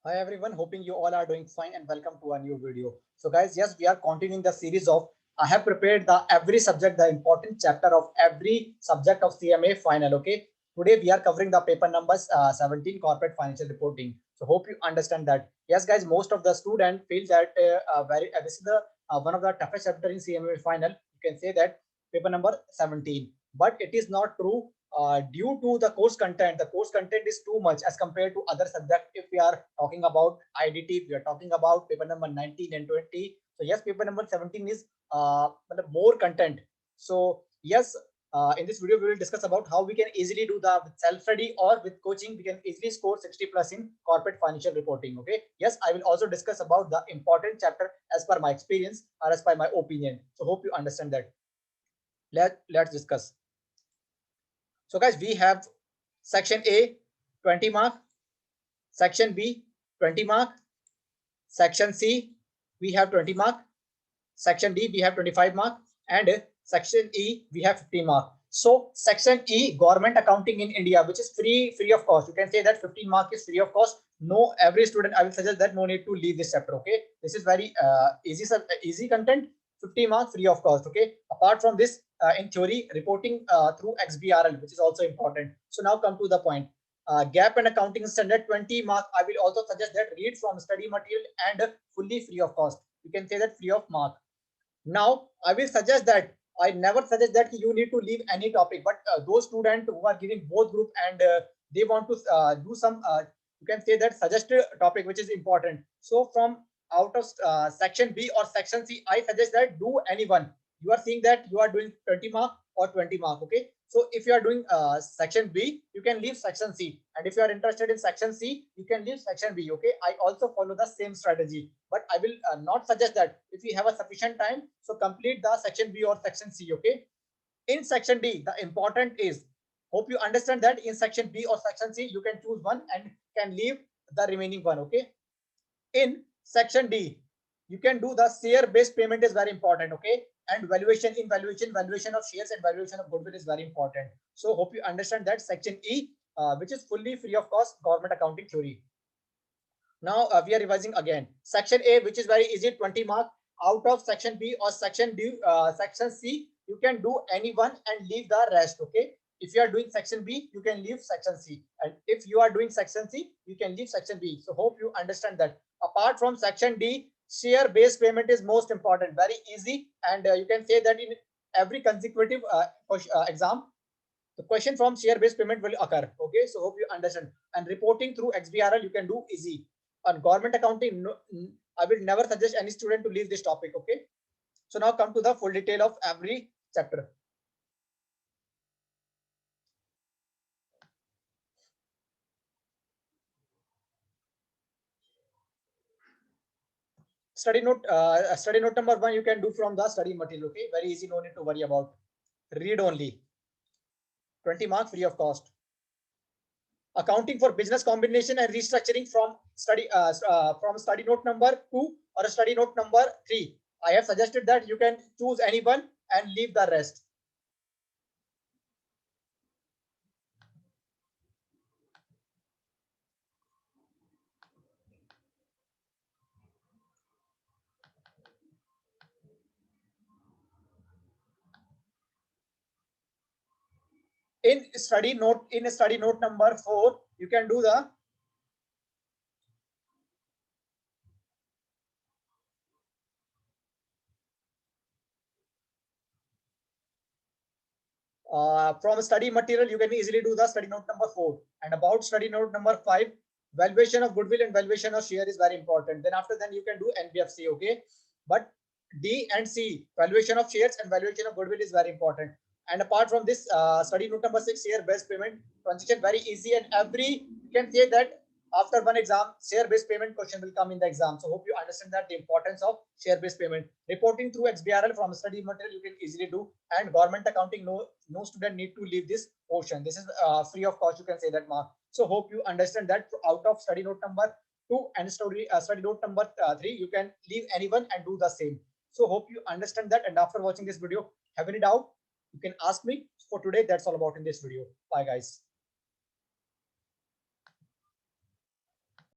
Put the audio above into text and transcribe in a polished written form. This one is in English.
Hi everyone, hoping you all are doing fine and welcome to a new video. So guys, yes, we are continuing the series of I have prepared the every subject, the important chapter of every subject of CMA final. Okay, today we are covering the paper numbers 17 corporate financial reporting. So hope you understand that. Yes, guys, most of the student feel that this is the one of the toughest chapter in CMA final. You can say that paper number 17, but it is not true due to the course content. The course content is too much as compared to other subject. If we are talking about IDT, we are talking about paper number 19 and 20. So yes, paper number 17 is more content. So yes, in this video we will discuss about how we can easily do the with self-study or with coaching. We can easily score 60 plus in corporate financial reporting. Okay. Yes, I will also discuss about the important chapter as per my experience or as per my opinion. So hope you understand that. Let's discuss. So guys, we have section A 20 mark, section B 20 mark, section C we have 20 mark, section D we have 25 mark, and section E we have 15 mark. So section E, government accounting in India, which is free of cost. You can say that 15 mark is free of cost. No, every student, I will suggest that no need to leave this chapter. Okay, this is very easy content. 50 marks free of cost. Okay, apart from this, in theory, reporting through XBRL, which is also important. So now come to the point. Gap and accounting standard 20 mark. I will also suggest that read from study material and fully free of cost. You can say that free of mark. Now, I will suggest that I never suggest that you need to leave any topic, but those students who are giving both group and they want to do some, you can say that suggested topic which is important. So from out of section B or section C, I suggest that do anyone. You are seeing that you are doing 20 mark or 20 mark. Okay. So if you are doing section B, you can leave section C. And if you are interested in section C, you can leave section B. Okay. I also follow the same strategy, but I will not suggest that. If you have a sufficient time, so complete the section B or section C. Okay. In section D, the important is, hope you understand that in section B or section C, you can choose one and can leave the remaining one. Okay. In section D, you can do the share based payment is very important. Okay. And valuation of shares and valuation of goodwill is very important. So hope you understand that. Section E, which is fully free of cost, government accounting theory. Now we are revising again. Section A, which is very easy, 20 mark. Out of section B or section D, section C, you can do any one and leave the rest. Okay. If you are doing section B, you can leave section C. And if you are doing section C, you can leave section B. So hope you understand that. Apart from section D, share based payment is most important. Very easy. And you can say that in every consecutive exam, the question from share based payment will occur. Okay. So hope you understand. And reporting through XBRL, you can do easy. On government accounting, no, I will never suggest any student to leave this topic. Okay. So now come to the full detail of every chapter. Study note number one, you can do from the study material. Okay. Very easy. No need to worry about. Read only. 20 marks free of cost. Accounting for business combination and restructuring from study note number 2 or study note number 3. I have suggested that you can choose any one and leave the rest. In study note number 4, you can do the from study material. You can easily do the study note number 4. And about study note number 5, valuation of goodwill and valuation of share is very important. Then after then you can do NBFC. Okay. But D and C, valuation of shares and valuation of goodwill is very important. And apart from this, study note number 6, share based payment transition, very easy. And every, you can say that after one exam, share based payment question will come in the exam. So hope you understand that the importance of share based payment. Reporting through XBRL from study material, you can easily do. And government accounting, no student need to leave this portion. This is free of cost. You can say that, mark. So hope you understand that. Out of study note number 2 and study note number 3, you can leave anyone and do the same. So hope you understand that. And after watching this video, have any doubt, you can ask me. For today, that's all about in this video. Bye guys.